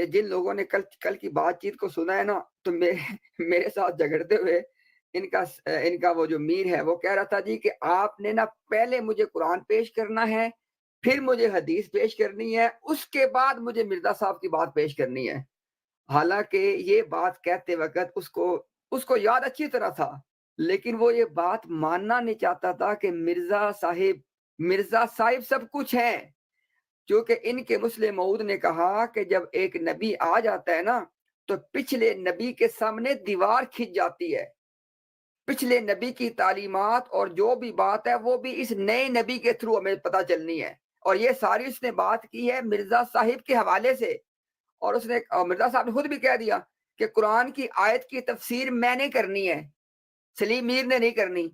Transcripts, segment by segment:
جن لوگوں نے کل کی بات چیت کو سنا ہے نا، تو میرے ساتھ جھگڑتے ہوئے ان کا وہ جو میر ہے وہ کہہ رہا تھا جی کہ آپ نے نا پہلے مجھے قرآن پیش کرنا ہے، پھر مجھے حدیث پیش کرنی ہے، اس کے بعد مجھے مرزا صاحب کی بات پیش کرنی ہے۔ حالانکہ یہ بات کہتے وقت اس کو یاد اچھی طرح تھا، لیکن وہ یہ بات ماننا نہیں چاہتا تھا کہ مرزا صاحب سب کچھ ہیں۔ کیونکہ ان کے مسلم موعود نے کہا کہ جب ایک نبی آ جاتا ہے نا تو پچھلے نبی کے سامنے دیوار کھنچ جاتی ہے، پچھلے نبی کی تعلیمات اور جو بھی بات ہے وہ بھی اس نئے نبی کے تھرو ہمیں پتہ چلنی ہے، اور یہ ساری اس نے بات کی ہے مرزا صاحب کے حوالے سے۔ اور مرزا صاحب نے خود بھی کہہ دیا کہ قرآن کی آیت کی تفسیر میں نے کرنی ہے، سلیم میر نے نہیں کرنی،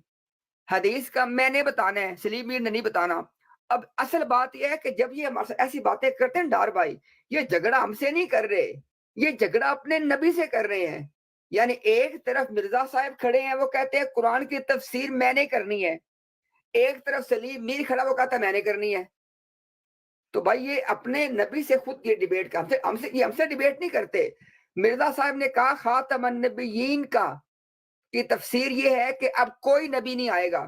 حدیث کا میں نے بتانا ہے، سلیم میر نے نہیں بتانا۔ اب اصل بات یہ ہے کہ جب یہ ہمارے ایسی باتیں کرتے ہیں ڈار بھائی، یہ جھگڑا ہم سے نہیں کر رہے، یہ جھگڑا اپنے نبی سے کر رہے ہیں۔ یعنی ایک طرف مرزا صاحب کھڑے ہیں، وہ کہتے ہیں قرآن کی تفسیر میں نے کرنی ہے، ایک طرف سلیم میر کھڑا وہ کہتا ہے میں نے کرنی ہے۔ تو بھائی یہ اپنے نبی سے خود یہ ڈیبیٹ کا ہم سے ڈیبیٹ نہیں کرتے۔ مرزا صاحب نے کہا خاتم النبیین کی تفسیر یہ ہے کہ اب کوئی نبی نہیں آئے گا،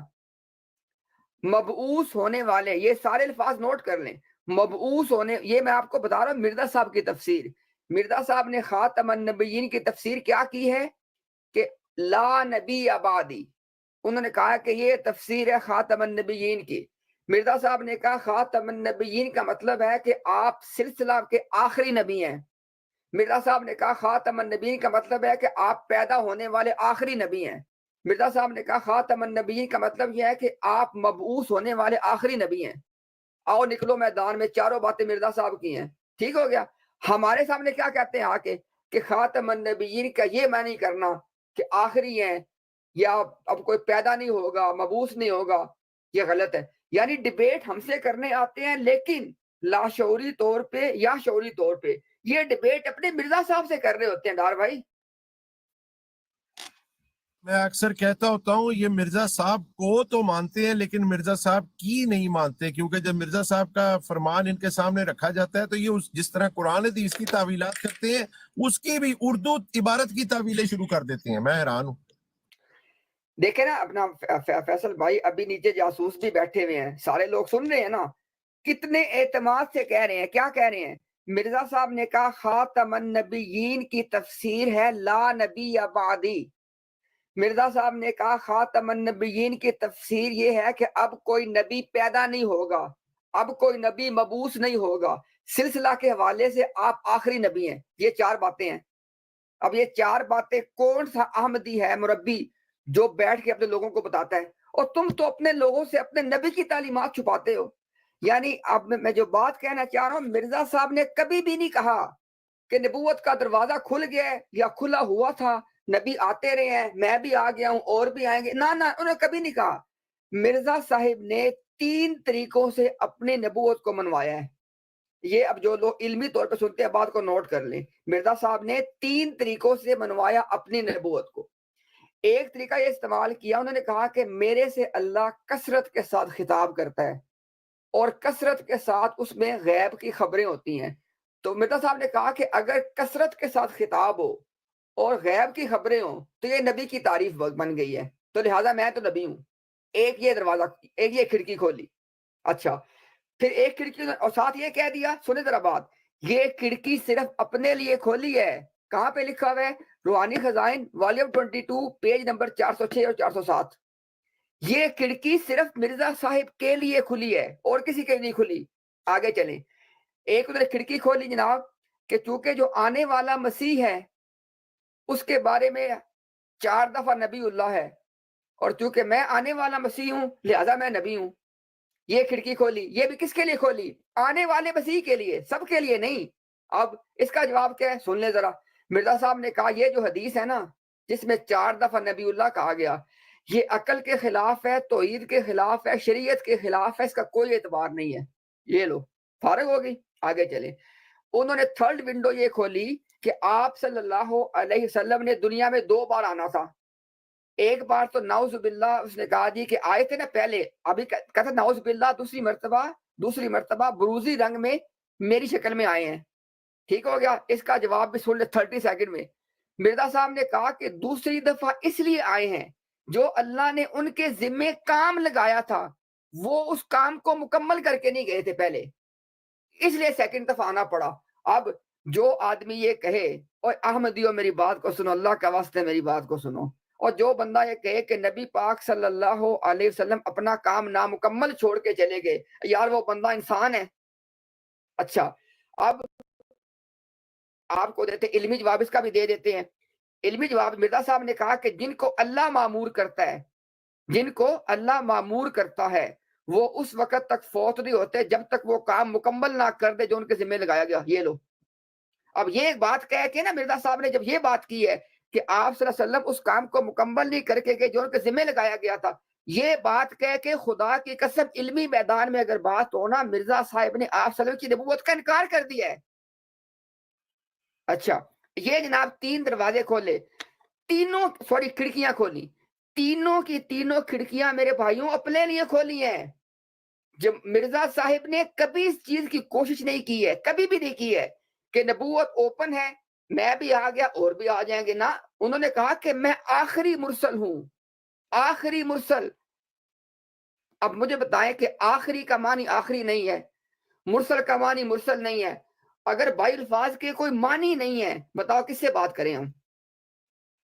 مبعوث ہونے والے، یہ سارے الفاظ نوٹ کر لیں، مبعوث ہونے، یہ میں آپ کو بتا رہا ہوں مرزا صاحب کی تفسیر۔ مرزا صاحب نے خاتم النبیین کی تفسیر کیا کی ہے کہ لا نبی آبادی، انہوں نے کہا کہ یہ تفسیر ہے خاتم النبیین کی۔ مرزا صاحب نے کہا خاتم النبیین کا مطلب ہے کہ آپ سلسلہ کے آخری نبی ہیں۔ مرزا صاحب نے کہا خاتم النبیین کا مطلب ہے کہ آپ پیدا ہونے والے آخری نبی ہیں۔ مرزا صاحب نے کہا خاتم النبیین کا مطلب یہ ہے کہ آپ مبعوث ہونے والے آخری نبی ہیں۔ آؤ نکلو میدان میں، چاروں باتیں مرزا صاحب کی ہیں، ٹھیک ہو گیا۔ ہمارے سامنے کیا کہتے ہیں آ کے کہ خاتم النبیین کا یہ میں نہیں کرنا کہ آخری ہیں یا اب کوئی پیدا نہیں ہوگا، مبعوث نہیں ہوگا، یہ غلط ہے۔ یعنی ڈیبیٹ ہم سے کرنے آتے ہیں، لیکن لاشعوری طور پہ یا شعوری طور پہ یہ ڈیبیٹ اپنے مرزا صاحب سے کر رہے ہوتے ہیں ڈار بھائی۔ میں اکثر کہتا ہوتا ہوں یہ مرزا صاحب کو تو مانتے ہیں لیکن مرزا صاحب کی نہیں مانتے، کیونکہ جب مرزا صاحب کا فرمان ان کے سامنے رکھا جاتا ہے تو یہ جس طرح قرآن حدیث کی تعویلات کرتے ہیں اس کی بھی اردو عبارت کی تعویلیں شروع کر دیتے ہیں۔ میں حیران ہوں۔ دیکھیں نا اپنا فیصل بھائی، ابھی نیچے جاسوس بھی بیٹھے ہوئے ہیں، سارے لوگ سن رہے ہیں نا، کتنے اعتماد سے کہہ رہے ہیں، کیا کہہ رہے ہیں؟ مرزا صاحب نے کہا خاتم النبیین کی تفسیر ہے لا نبی بعدی۔ مرزا صاحب نے کہا خاتم النبیین کی تفسیر یہ ہے کہ اب کوئی نبی پیدا نہیں ہوگا، اب کوئی نبی مبعوث نہیں ہوگا، سلسلہ کے حوالے سے آپ آخری نبی ہیں۔ یہ چار باتیں ہیں۔ اب یہ چار باتیں کون سا احمدی ہے مربی جو بیٹھ کے اپنے لوگوں کو بتاتا ہے؟ اور تم تو اپنے لوگوں سے اپنے نبی کی تعلیمات چھپاتے ہو۔ یعنی اب میں جو بات کہنا چاہ رہا ہوں، مرزا صاحب نے کبھی بھی نہیں کہا کہ نبوت کا دروازہ کھل گیا ہے یا کھلا ہوا تھا، نبی آتے رہے ہیں، میں بھی آ گیا ہوں اور بھی آئیں گے، نہ انہوں نے کبھی نہیں کہا۔ مرزا صاحب نے 3 طریقوں سے اپنی نبوت کو منوایا ہے۔ یہ اب جو لوگ علمی طور پہ سنتے ہیں بات کو نوٹ کر لیں، مرزا صاحب نے 3 طریقوں سے منوایا اپنی نبوت کو۔ ایک طریقہ یہ استعمال کیا، انہوں نے کہا کہ میرے سے اللہ کثرت کے ساتھ خطاب کرتا ہے اور کثرت کے ساتھ اس میں غیب کی خبریں ہوتی ہیں۔ تو مرزا صاحب نے کہا کہ اگر کثرت کے ساتھ خطاب ہو اور غیب کی خبریں ہوں تو یہ نبی کی تعریف بن گئی ہے، تو لہٰذا میں تو نبی ہوں۔ ایک یہ دروازہ، ایک یہ کھڑکی کھولی۔ اچھا، پھر ایک کھڑکی اور ساتھ یہ کہہ دیا، سنیں ذرا بات، یہ کھڑکی صرف اپنے لیے کھولی ہے۔ کہاں پہ لکھا ہوا ہے؟ روحانی خزائن والیوم 22 پیج نمبر 406 اور 407۔ یہ کھڑکی صرف مرزا صاحب کے لیے کھلی ہے اور کسی کے نہیں کھلی۔ آگے چلیں، ایک انہوں نے کھڑکی کھولی جناب کہ چونکہ جو آنے والا مسیح ہے اس کے بارے میں 4 دفعہ نبی اللہ ہے، اور چونکہ میں آنے والا مسیح ہوں لہذا میں نبی ہوں۔ یہ کھڑکی کھولی۔ یہ بھی کس کے لیے کھولی؟ آنے والے مسیح کے لیے، سب کے لیے نہیں۔ اب اس کا جواب کیا ہے؟ سن لیں ذرا۔ مرزا صاحب نے کہا یہ جو حدیث ہے نا جس میں 4 دفعہ نبی اللہ کہا گیا، یہ عقل کے خلاف ہے، توحید کے خلاف ہے، شریعت کے خلاف ہے، اس کا کوئی اعتبار نہیں ہے۔ یہ لو، فارغ ہو گئی۔ آگے چلیں، انہوں نے 3rd ونڈو یہ کھولی کہ آپ صلی اللہ علیہ وسلم نے دنیا میں 2 بار آنا تھا۔ ایک بار تو نعوذ باللہ اس نے کہا جی کہ آئے تھے نا پہلے، ابھی کہتا نعوذ باللہ دوسری مرتبہ بروزی رنگ میں میری شکل میں آئے ہیں۔ ٹھیک ہو گیا؟ اس کا جواب بھی سن لے 30 سیکنڈ میں۔ مرزا صاحب نے کہا کہ دوسری دفعہ اس لیے آئے ہیں جو اللہ نے ان کے ذمے کام لگایا تھا وہ اس کام کو مکمل کر کے نہیں گئے تھے پہلے، اس لیے سیکنڈ دفعہ آنا پڑا۔ اب جو آدمی یہ کہے، اور احمدیوں میری بات کو سنو، اللہ کا واسطے میری بات کو سنو، اور جو بندہ یہ کہے کہ نبی پاک صلی اللہ علیہ وسلم اپنا کام نامکمل چھوڑ کے چلے گئے، یار وہ بندہ انسان ہے؟ اچھا، اب آپ کو دیتے علمی جواب، اس کا بھی دے دیتے ہیں۔ علمی جواب، مرزا صاحب نے کہا کہ جن کو اللہ معمور کرتا ہے، جن کو اللہ معمور کرتا ہے وہ اس وقت تک فوت نہیں ہوتے جب تک وہ کام مکمل نہ کر دے جو ان کے ذمہ لگایا گیا۔ یہ لو، اب یہ ایک بات کہہ کے نا مرزا صاحب نے جب یہ بات کی ہے کہ آپ صلی اللہ علیہ وسلم اس کام کو مکمل نہیں کر کے گئے جو ان کے ذمہ لگایا گیا تھا، یہ بات کہہ کے خدا کی قسم علمی میدان میں اگر بات ہونا، مرزا صاحب نے آپ صلی اللہ علیہ وسلم کی نبوت کا انکار کر دیا ہے۔ اچھا، یہ جناب 3 دروازے کھولے، کھڑکیاں کھولی، تینوں کی تینوں کھڑکیاں میرے بھائیوں اپنے لیے کھولی ہیں۔ جب مرزا صاحب نے کبھی اس چیز کی کوشش نہیں کی ہے، کبھی بھی نہیں کی ہے کہ نبوت اوپن ہے، میں بھی آ گیا اور بھی آ جائیں گے، نا، انہوں نے کہا کہ میں آخری مرسل ہوں، آخری مرسل۔ اب مجھے بتائیں کہ آخری کا معنی آخری نہیں ہے، مرسل کا معنی مرسل نہیں ہے، اگر بائی الفاظ کے کوئی معنی نہیں ہے، بتاؤ کس سے بات کریں ہم؟